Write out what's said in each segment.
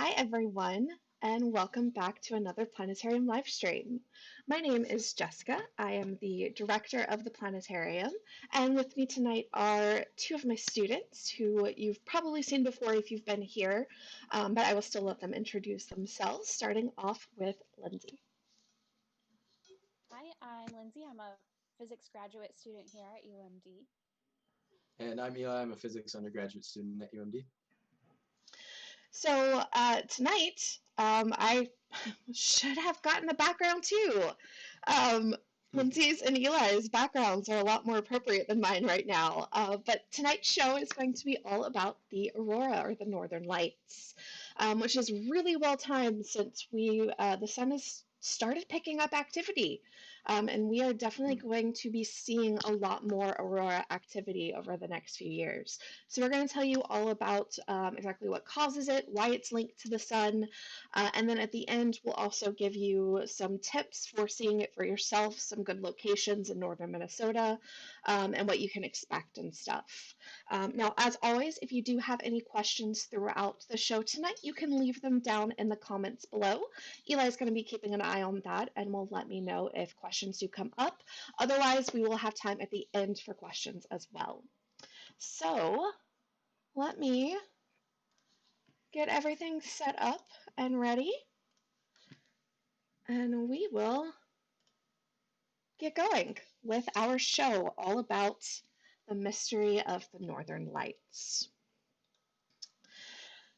Hi, everyone, and welcome back to another Planetarium live stream. My name is Jessica. I am the director of the Planetarium, and with me tonight are two of my students who you've probably seen before if you've been here, but I will still let them introduce themselves, starting off with Lindsay. Hi, I'm Lindsay. I'm a physics graduate student here at UMD. And I'm Eli. I'm a physics undergraduate student at UMD. So tonight, I should have gotten a background too. Lindsay's and Eli's backgrounds are a lot more appropriate than mine right now. But tonight's show is going to be all about the aurora, or the northern lights, which is really well timed since the sun has started picking up activity. And we are definitely going to be seeing a lot more aurora activity over the next few years. So we're going to tell you all about exactly what causes it, why it's linked to the sun, and then at the end we'll also give you some tips for seeing it for yourself, some good locations in northern Minnesota, and what you can expect and stuff. Now, as always, if you do have any questions throughout the show tonight, you can leave them down in the comments below. Eli's going to be keeping an eye on that and will let me know if questions do come up. Otherwise, we will have time at the end for questions as well. So let me get everything set up and ready, and we will get going with our show all about the mystery of the Northern Lights.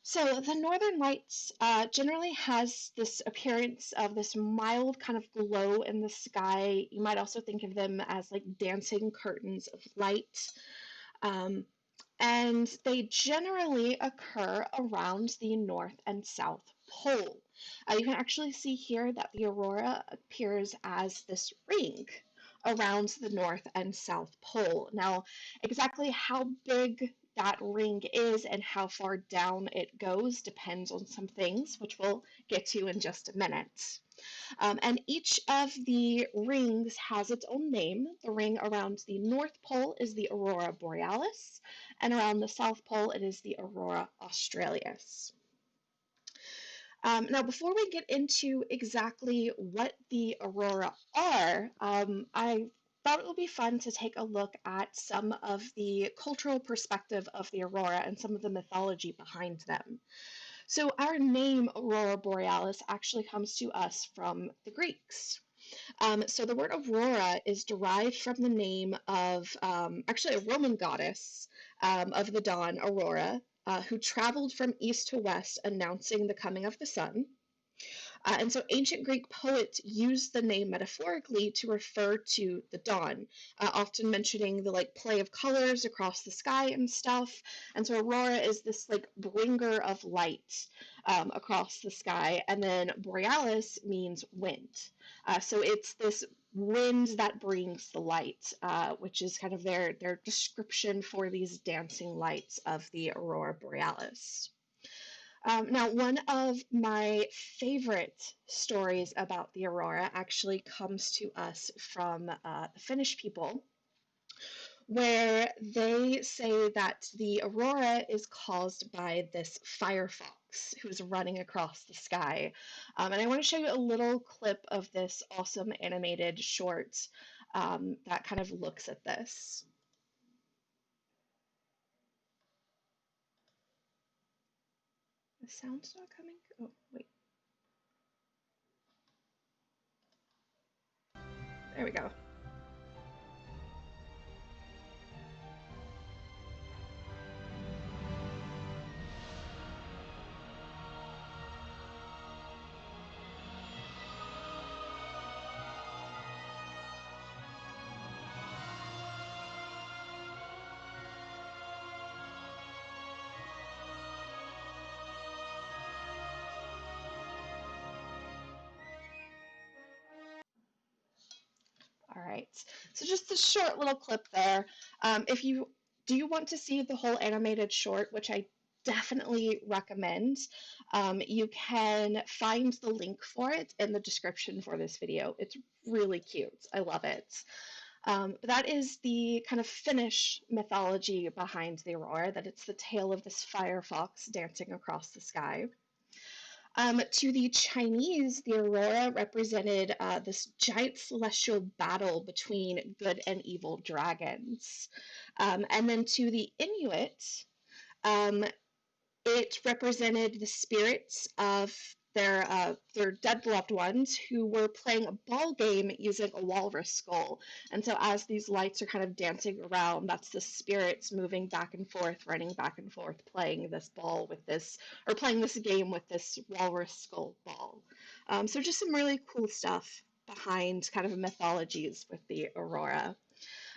So the Northern Lights generally has this appearance of this mild kind of glow in the sky. You might also think of them as like dancing curtains of light. And they generally occur around the North and South Pole. You can actually see here that the aurora appears as this ring around the North and South Pole. Now, exactly how big that ring is and how far down it goes depends on some things, which we'll get to in just a minute. And each of the rings has its own name. The ring around the North Pole is the Aurora Borealis, and around the South Pole it is the Aurora Australis. Now, before we get into exactly what the aurora are, I thought it would be fun to take a look at some of the cultural perspective of the aurora and some of the mythology behind them. So our name, Aurora Borealis, actually comes to us from the Greeks. So the word Aurora is derived from the name of actually a Roman goddess of the dawn, Aurora, who traveled from east to west announcing the coming of the sun. And so ancient Greek poets used the name metaphorically to refer to the dawn, often mentioning the like play of colors across the sky and stuff. And so aurora is this like bringer of light across the sky, and then borealis means wind. So it's this wind that brings the light, which is kind of their description for these dancing lights of the aurora borealis. Now, one of my favorite stories about the aurora actually comes to us from the Finnish people, where they say that the aurora is caused by this Firefox who's running across the sky. And I want to show you a little clip of this awesome animated short that kind of looks at this. The sound's not coming? Oh, wait. There we go. All right, so just a short little clip there. If you do want to see the whole animated short, which I definitely recommend, you can find the link for it in the description for this video. It's really cute. I love it. But that is the kind of Finnish mythology behind the aurora, that it's the tale of this Firefox dancing across the sky. To the Chinese, the aurora represented this giant celestial battle between good and evil dragons. And then to the Inuit, um, it represented the spirits of their dead loved ones who were playing a ball game using a walrus skull. And so as these lights are kind of dancing around, that's the spirits moving back and forth, running back and forth, playing this ball with this, or playing this game with this walrus skull ball. So just some really cool stuff behind kind of mythologies with the aurora.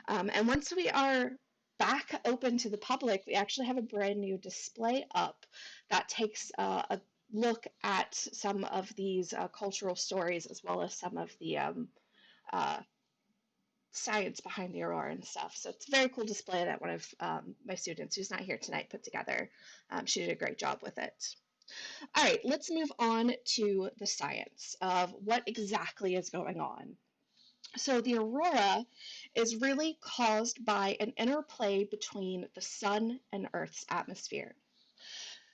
And once we are back open to the public, we actually have a brand new display up that takes a look at some of these cultural stories as well as some of the uh, science behind the aurora and stuff. So it's a very cool display that one of my students who's not here tonight put together. She did a great job with it. All right, let's move on to the science of what exactly is going on. So the aurora is really caused by an interplay between the sun and Earth's atmosphere.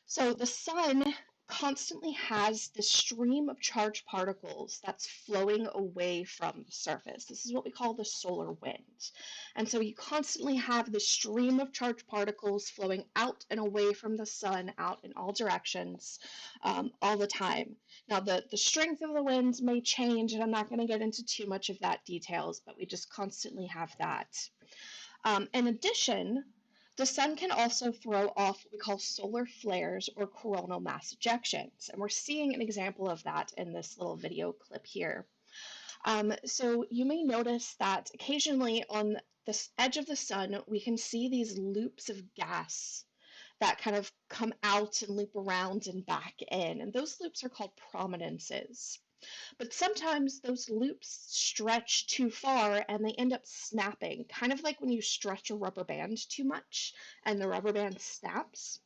So the sun constantly has this stream of charged particles that's flowing away from the surface. This is what we call the solar wind. And so you constantly have this stream of charged particles flowing out and away from the sun, out in all directions, all the time. Now, the strength of the winds may change, and I'm not going to get into too much of that details, but we just constantly have that. In addition, the sun can also throw off what we call solar flares or coronal mass ejections, and we're seeing an example of that in this little video clip here. So you may notice that occasionally on the edge of the sun, we can see these loops of gas that kind of come out and loop around and back in, and those loops are called prominences. But sometimes those loops stretch too far and they end up snapping, kind of like when you stretch a rubber band too much and the rubber band snaps.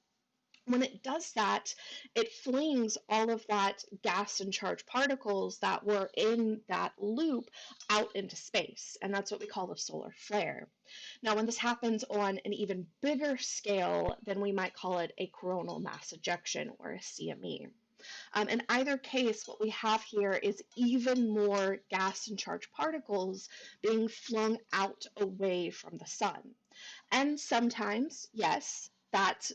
When it does that, it flings all of that gas and charged particles that were in that loop out into space, and that's what we call the solar flare. Now, when this happens on an even bigger scale, then we might call it a coronal mass ejection or a CME. In either case, what we have here is even more gas and charged particles being flung out away from the sun. And sometimes, yes, that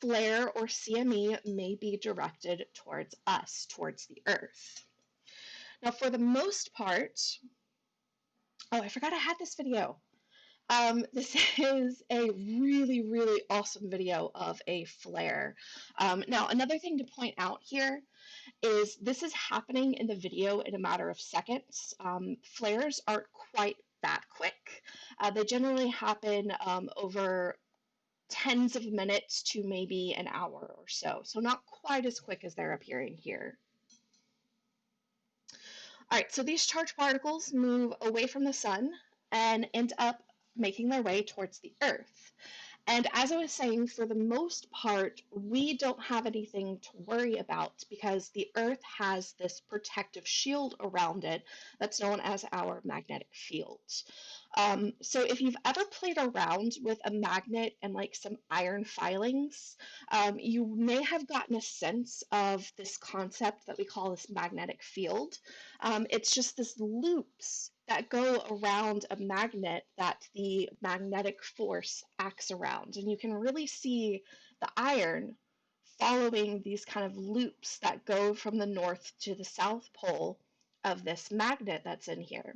flare or CME may be directed towards us, towards the Earth. Now, for the most part, oh, I forgot I had this video. This is a really, really awesome video of a flare. Now, another thing to point out here is this is happening in the video in a matter of seconds. Flares aren't quite that quick. They generally happen over tens of minutes to maybe an hour or so, so not quite as quick as they're appearing here. All right, so these charged particles move away from the sun and end up making their way towards the Earth. And as I was saying, for the most part, we don't have anything to worry about because the Earth has this protective shield around it that's known as our magnetic field. So if you've ever played around with a magnet and like some iron filings, you may have gotten a sense of this concept that we call this magnetic field. It's just this loops that go around a magnet that the magnetic force acts around. And you can really see the iron following these kind of loops that go from the north to the south pole of this magnet that's in here.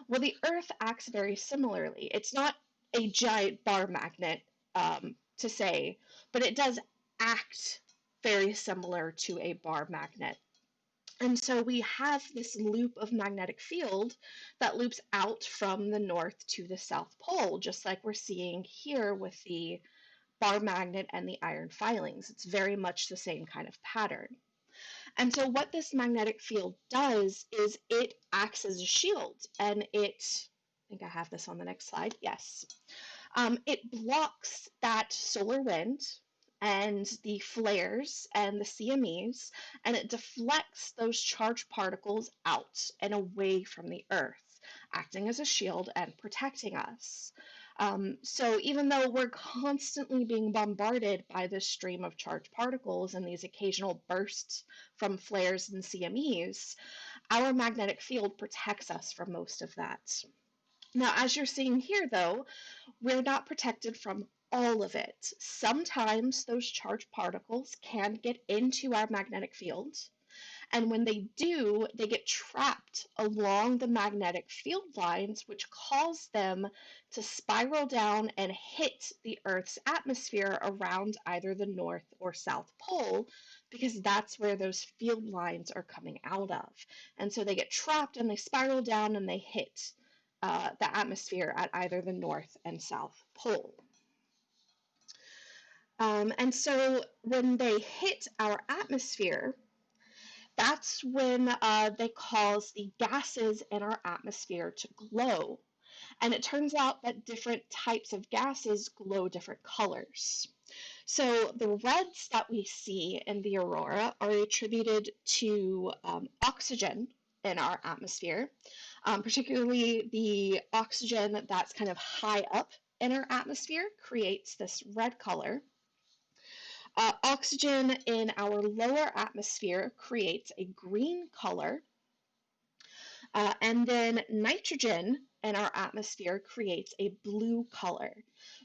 Well, the Earth acts very similarly. It's not a giant bar magnet, to say, but it does act very similar to a bar magnet. And so we have this loop of magnetic field that loops out from the north to the south pole, just like we're seeing here with the bar magnet and the iron filings. It's very much the same kind of pattern. And so what this magnetic field does is it acts as a shield, and I think I have this on the next slide, yes. It blocks that solar wind and the flares and the CMEs, and it deflects those charged particles out and away from the Earth, acting as a shield and protecting us. So even though we're constantly being bombarded by this stream of charged particles and these occasional bursts from flares and CMEs, our magnetic field protects us from most of that. Now, as you're seeing here, though, we're not protected from all of it. Sometimes those charged particles can get into our magnetic field, and when they do, they get trapped along the magnetic field lines, which cause them to spiral down and hit the Earth's atmosphere around either the North or South Pole, because that's where those field lines are coming out of. And so they get trapped and they spiral down and they hit the atmosphere at either the North and South Pole. And so when they hit our atmosphere, that's when they cause the gases in our atmosphere to glow. And it turns out that different types of gases glow different colors. So the reds that we see in the aurora are attributed to oxygen in our atmosphere, particularly the oxygen that's kind of high up in our atmosphere creates this red color. Oxygen in our lower atmosphere creates a green color, and then nitrogen in our atmosphere creates a blue color.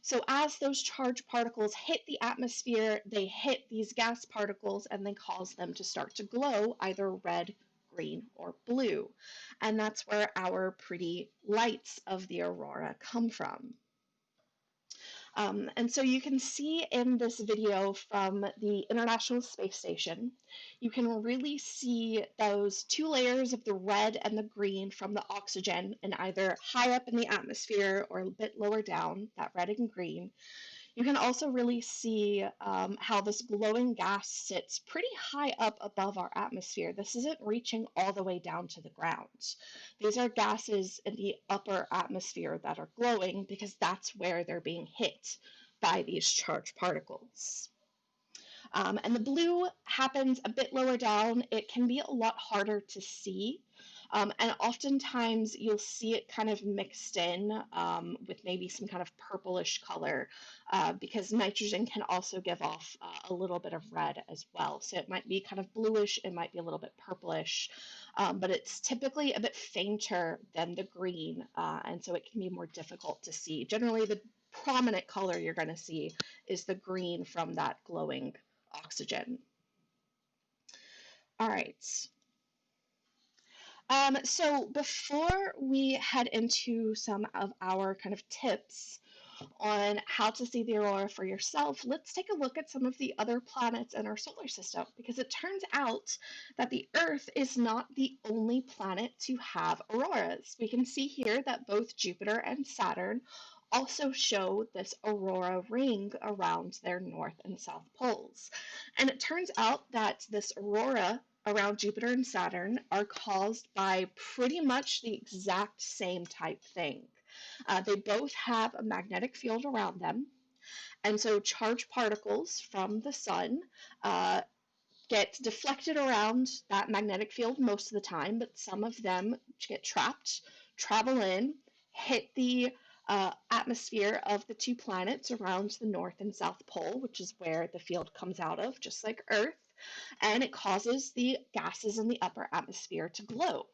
So as those charged particles hit the atmosphere, they hit these gas particles and they cause them to start to glow either red, green, or blue. And that's where our pretty lights of the aurora come from. And so you can see in this video from the International Space Station, you can really see those two layers of the red and the green from the oxygen and either high up in the atmosphere or a bit lower down, that red and green. You can also really see how this glowing gas sits pretty high up above our atmosphere. This isn't reaching all the way down to the ground. These are gases in the upper atmosphere that are glowing because that's where they're being hit by these charged particles. And the blue happens a bit lower down. It can be a lot harder to see. And oftentimes you'll see it kind of mixed in with maybe some kind of purplish color because nitrogen can also give off a little bit of red as well. So it might be kind of bluish, it might be a little bit purplish, but it's typically a bit fainter than the green, and so it can be more difficult to see. Generally, the prominent color you're going to see is the green from that glowing oxygen. All right. So before we head into some of our kind of tips on how to see the aurora for yourself, let's take a look at some of the other planets in our solar system, because it turns out that the Earth is not the only planet to have auroras. We can see here that both Jupiter and Saturn also show this aurora ring around their north and south poles. And it turns out that this aurora around Jupiter and Saturn are caused by pretty much the exact same type thing. They both have a magnetic field around them, and so charged particles from the sun get deflected around that magnetic field most of the time, but some of them get trapped, travel in, hit the atmosphere of the two planets around the North and South Pole, which is where the field comes out of, just like Earth, and it causes the gases in the upper atmosphere to glow.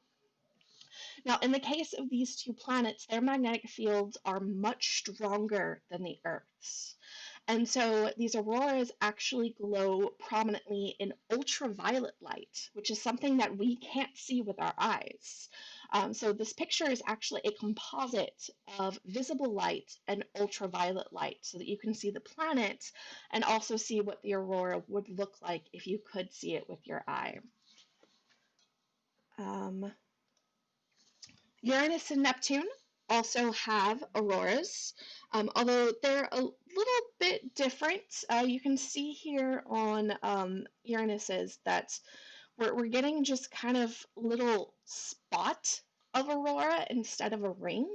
Now, in the case of these two planets, their magnetic fields are much stronger than the Earth's. And so these auroras actually glow prominently in ultraviolet light, which is something that we can't see with our eyes. So this picture is actually a composite of visible light and ultraviolet light so that you can see the planet and also see what the aurora would look like if you could see it with your eye. Uranus and Neptune also have auroras, although they're a little bit different. You can see here on Uranus's that we're getting just kind of little spot of aurora instead of a ring.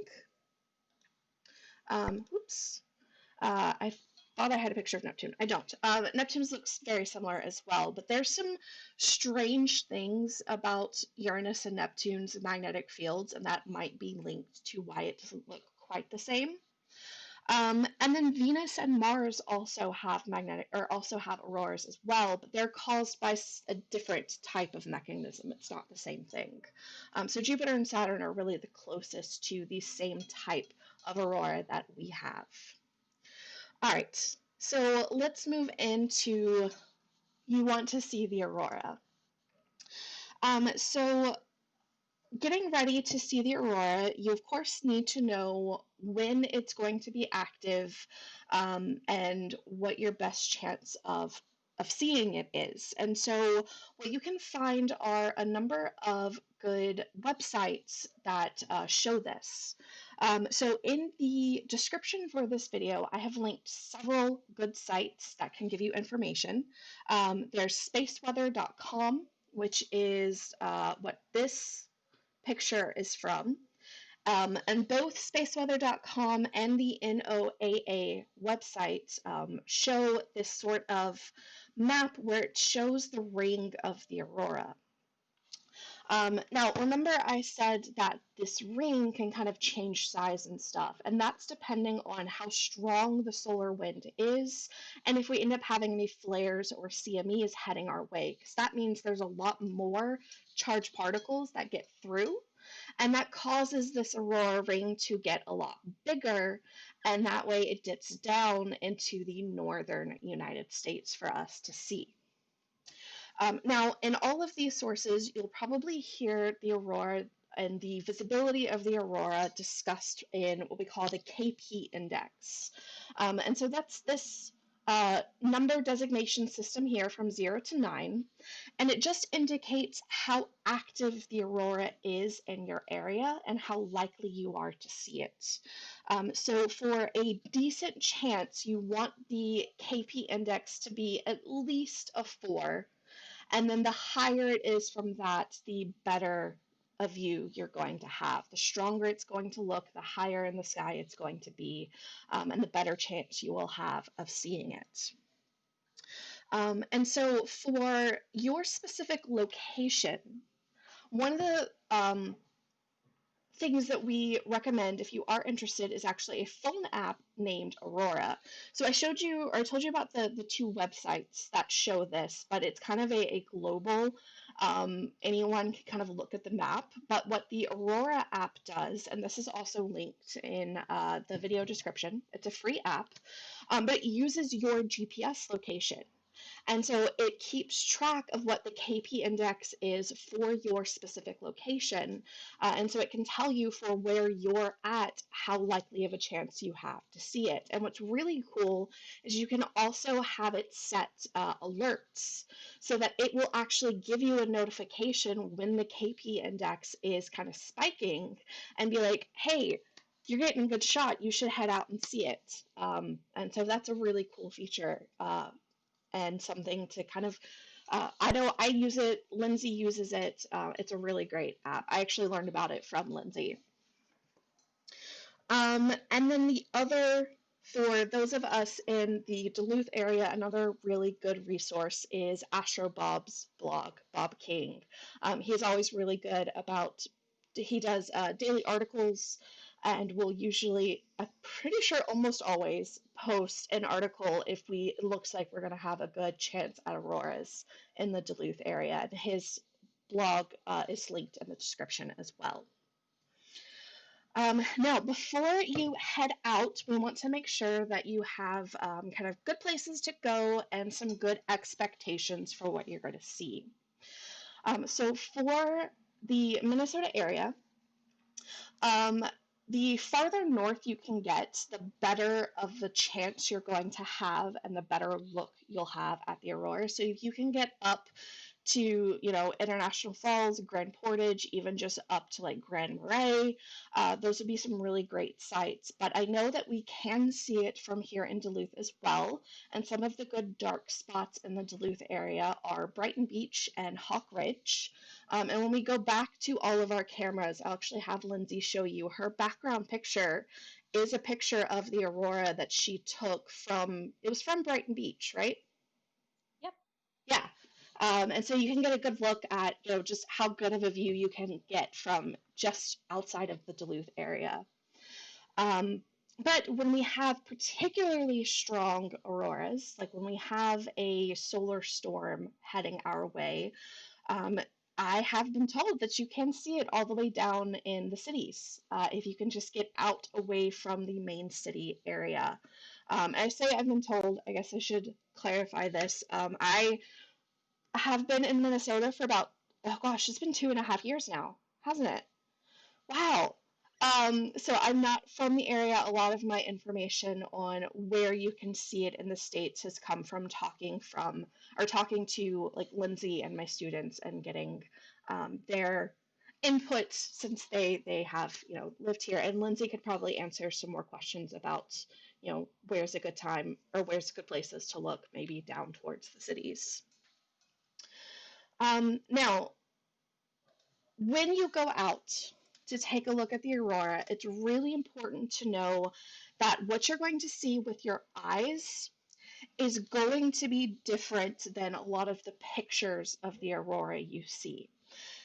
Oops. I thought I had a picture of Neptune. I don't. Neptune's looks very similar as well, but there's some strange things about Uranus and Neptune's magnetic fields, and that might be linked to why it doesn't look quite the same. And then Venus and Mars also have auroras as well, but they're caused by a different type of mechanism. It's not the same thing. So Jupiter and Saturn are really the closest to the same type of aurora that we have. All right, so let's move into you want to see the aurora. So getting ready to see the aurora, you of course need to know when it's going to be active, and what your best chance of seeing it is. And so what you can find are a number of good websites that show this. So in the description for this video, I have linked several good sites that can give you information. There's spaceweather.com, which is what this picture is from. And both spaceweather.com and the NOAA website show this sort of map where it shows the ring of the aurora. Now, remember I said that this ring can kind of change size and stuff, and that's depending on how strong the solar wind is, and if we end up having any flares or CMEs heading our way, because that means there's a lot more charged particles that get through, and that causes this aurora ring to get a lot bigger, and that way it dips down into the northern United States for us to see. Now, in all of these sources, you'll probably hear the aurora and the visibility of the aurora discussed in what we call the KP index. And so that's this number designation system here from 0 to 9, and it just indicates how active the aurora is in your area and how likely you are to see it. So for a decent chance, you want the KP index to be at least a 4, and then the higher it is from that, the better a view you're going to have. The stronger it's going to look, the higher in the sky it's going to be, and the better chance you will have of seeing it. And so for your specific location, one of the things that we recommend if you are interested is actually a phone app named Aurora. So I showed you, or I told you about the two websites that show this, but it's kind of a global, anyone can kind of look at the map. But what the Aurora app does, and this is also linked in the video description, it's a free app, but it uses your GPS location. And so it keeps track of what the KP index is for your specific location. And so it can tell you for where you're at, how likely of a chance you have to see it. And what's really cool is you can also have it set alerts so that it will actually give you a notification when the KP index is kind of spiking and be like, hey, you're getting a good shot, you should head out and see it. And so that's a really cool feature. And something to kind of, I know I use it, Lindsay uses it, it's a really great app. I actually learned about it from Lindsay. And then the other, for those of us in the Duluth area, another really good resource is Astro Bob's blog, Bob King. He's always really good about, he does daily articles, and will usually, I'm pretty sure almost always, post an article if it looks like we're going to have a good chance at auroras in the Duluth area. And his blog is linked in the description as well. Now, before you head out, we want to make sure that you have kind of good places to go and some good expectations for what you're going to see. So for the Minnesota area, the farther north you can get, the better of the chance you're going to have and the better look you'll have at the aurora. So if you can get up to, International Falls, Grand Portage, even just up to like Grand Marais, those would be some really great sites. But I know that we can see it from here in Duluth as well. And some of the good dark spots in the Duluth area are Brighton Beach and Hawk Ridge. And when we go back to all of our cameras, I'll actually have Lindsay show you her background picture is a picture of the aurora that she took it was from Brighton Beach, right? Yep. Yeah. And so you can get a good look at, just how good of a view you can get from just outside of the Duluth area. But when we have particularly strong auroras, like when we have a solar storm heading our way, um, I have been told that you can see it all the way down in the cities if you can just get out away from the main city area. I say I've been told, I guess I should clarify this. I have been in Minnesota for about, oh gosh, it's been 2.5 years now, hasn't it? Wow. So I'm not from the area. A lot of my information on where you can see it in the States has come from talking to like Lindsay and my students and getting their input since they have, lived here. And Lindsay could probably answer some more questions about, where's a good time or where's good places to look, maybe down towards the cities. Now, when you go out to take a look at the aurora, it's really important to know that what you're going to see with your eyes is going to be different than a lot of the pictures of the aurora you see.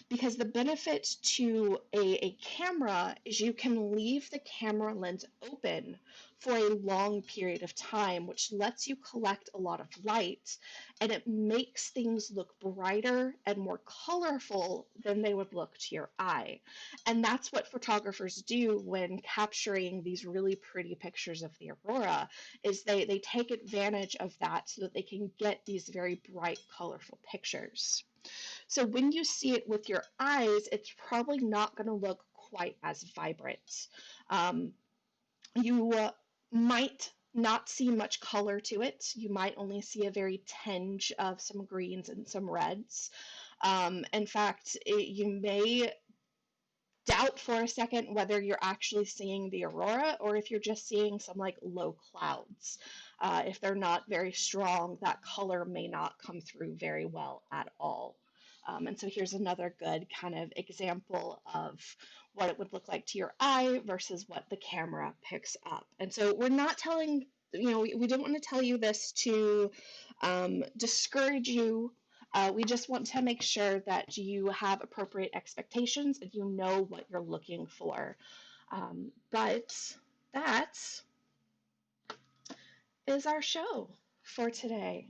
Because the benefit to a camera is you can leave the camera lens open for a long period of time, which lets you collect a lot of light, and it makes things look brighter and more colorful than they would look to your eye. And that's what photographers do when capturing these really pretty pictures of the aurora, is they take advantage of that so that they can get these very bright, colorful pictures. So when you see it with your eyes, it's probably not going to look quite as vibrant. You might not see much color to it. You might only see a very tinge of some greens and some reds. In fact, you may doubt for a second whether you're actually seeing the aurora or if you're just seeing some like low clouds. If they're not very strong, that color may not come through very well at all. And so here's another good kind of example of what it would look like to your eye versus what the camera picks up. And so we're not telling, we don't want to tell you this to discourage you. We just want to make sure that you have appropriate expectations and you know what you're looking for. But that is our show for today.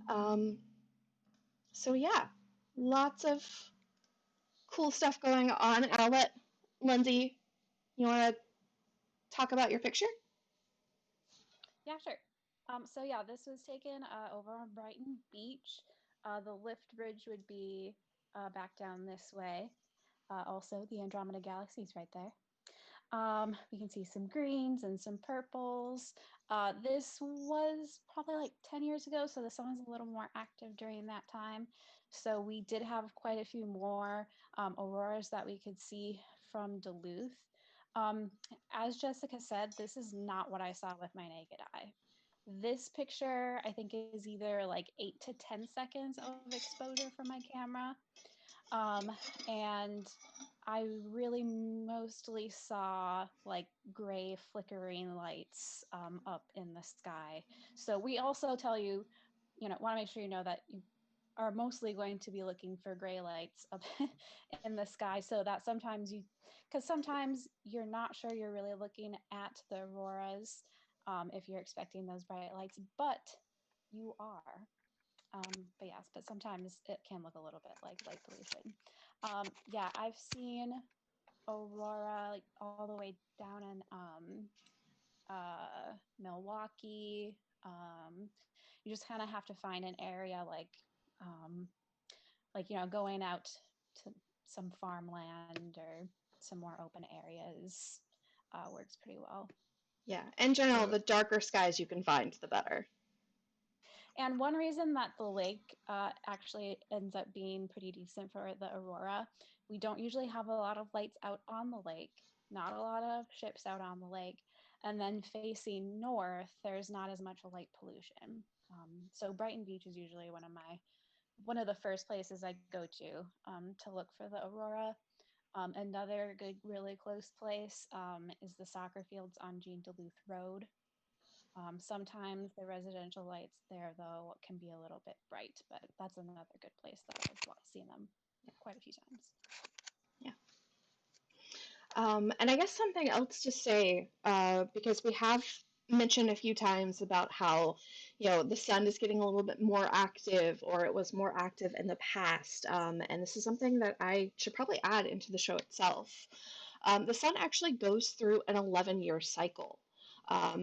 So yeah, lots of cool stuff going on. I'll let Lindsay, you want to talk about your picture? Yeah, sure. So yeah, this was taken over on Brighton Beach. The lift bridge would be back down this way. Also, the Andromeda Galaxy is right there. We can see some greens and some purples. This was probably like 10 years ago, so the sun was a little more active during that time. So we did have quite a few more auroras that we could see from Duluth. Um, as Jessica said, this is not what I saw with my naked eye. This picture, I think, is either like 8 to 10 seconds of exposure from my camera. And I really mostly saw like gray flickering lights up in the sky. So we also tell you, want to make sure you know that you are mostly going to be looking for gray lights up in the sky, so that because sometimes you're not sure you're really looking at the auroras if you're expecting those bright lights, but you are. But sometimes it can look a little bit like light pollution. Yeah, I've seen Aurora like all the way down in Milwaukee. You just kind of have to find an area going out to some farmland or some more open areas works pretty well. Yeah, in general, the darker skies you can find, the better. And one reason that the lake actually ends up being pretty decent for the aurora, we don't usually have a lot of lights out on the lake, not a lot of ships out on the lake. And then facing north, there's not as much light pollution. So Brighton Beach is usually one of the first places I go to look for the aurora. Another good, really close place is the soccer fields on Jean Duluth Road. Sometimes the residential lights there, though, can be a little bit bright, but that's another good place that I've seen them quite a few times. Yeah. And I guess something else to say, because we have mentioned a few times about how, the sun is getting a little bit more active, or it was more active in the past. And this is something that I should probably add into the show itself. The sun actually goes through an 11-year cycle.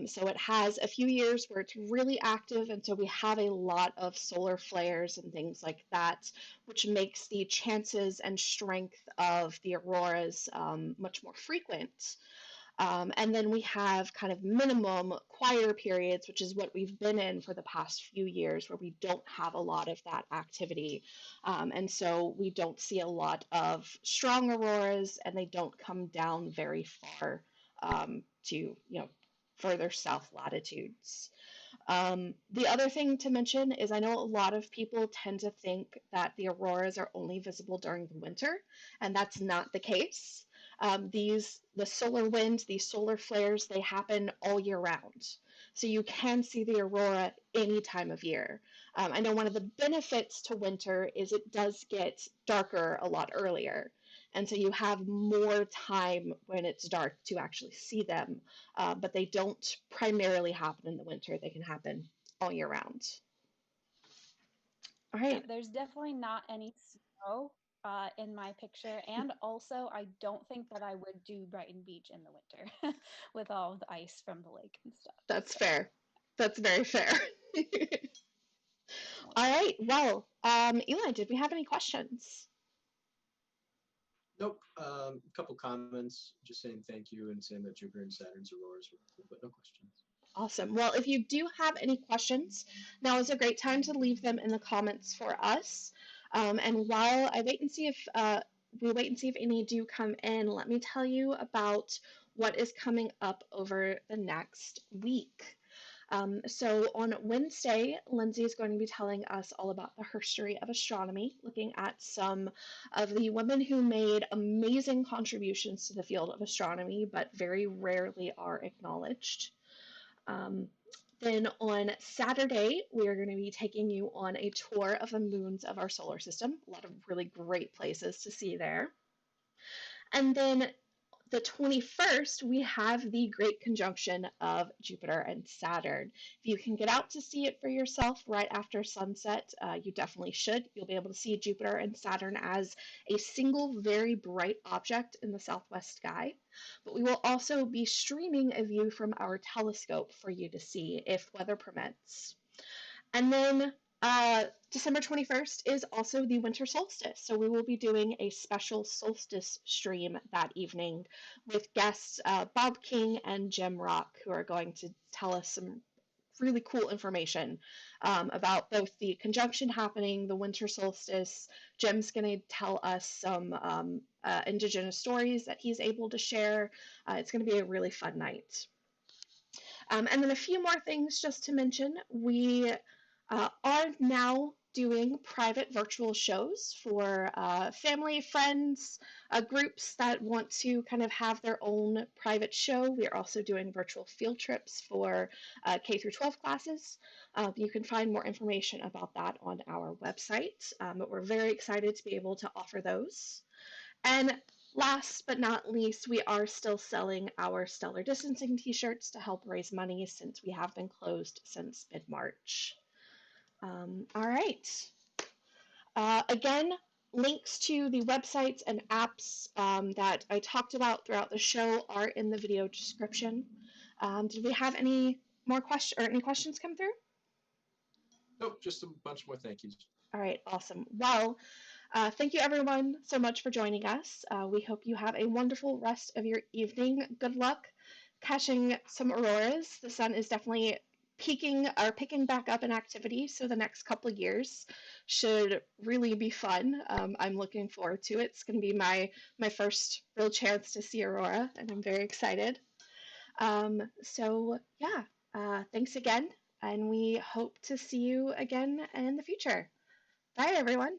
So it has a few years where it's really active, and so we have a lot of solar flares and things like that, which makes the chances and strength of the auroras much more frequent. And then we have kind of minimum quieter periods, which is what we've been in for the past few years, where we don't have a lot of that activity. And so we don't see a lot of strong auroras, and they don't come down very far to, further south latitudes. The other thing to mention is I know a lot of people tend to think that the auroras are only visible during the winter, and that's not the case. The solar winds, these solar flares, they happen all year round. So you can see the aurora any time of year. I know one of the benefits to winter is it does get darker a lot earlier. And so you have more time when it's dark to actually see them, but they don't primarily happen in the winter. They can happen all year round. All Yeah, right. there's definitely not any snow in my picture, and also I don't think that I would do Brighton Beach in the winter with all of the ice from the lake and stuff. That's So, fair. That's very fair. definitely. All right. Well, Eli, did we have any questions? Nope. A couple comments, just saying thank you and saying that Jupiter and Saturn's auroras were cool, but no questions. Awesome. Well, if you do have any questions, now is a great time to leave them in the comments for us. And while I wait and see if we wait and see if any do come in, let me tell you about what is coming up over the next week. So on Wednesday, Lindsay is going to be telling us all about the history of astronomy, looking at some of the women who made amazing contributions to the field of astronomy, but very rarely are acknowledged. Um, then on Saturday, we are going to be taking you on a tour of the moons of our solar system. A lot of really great places to see there. And then the 21st, we have the great conjunction of Jupiter and Saturn. If you can get out to see it for yourself right after sunset, you definitely should. You'll be able to see Jupiter and Saturn as a single very bright object in the southwest sky. But we will also be streaming a view from our telescope for you to see if weather permits. And then December 21st is also the winter solstice. So we will be doing a special solstice stream that evening with guests Bob King and Jim Rock, who are going to tell us some really cool information about both the conjunction happening, the winter solstice. Jim's going to tell us some indigenous stories that he's able to share. It's going to be a really fun night. And then a few more things just to mention. We are now doing private virtual shows for family, friends, groups that want to kind of have their own private show. We are also doing virtual field trips for K through 12 classes. You can find more information about that on our website, but we're very excited to be able to offer those. And last but not least, we are still selling our Stellar Distancing t-shirts to help raise money since we have been closed since mid-March. All right. Again, links to the websites and apps that I talked about throughout the show are in the video description. Did we have any more questions or any questions come through? Nope, just a bunch more thank yous. All right, awesome. Well, thank you everyone so much for joining us. We hope you have a wonderful rest of your evening. Good luck catching some auroras. The sun is definitely picking back up in activity, so the next couple of years should really be fun. I'm looking forward to it. It's going to be my first real chance to see aurora, and I'm very excited. So yeah, thanks again, and we hope to see you again in the future. Bye, everyone.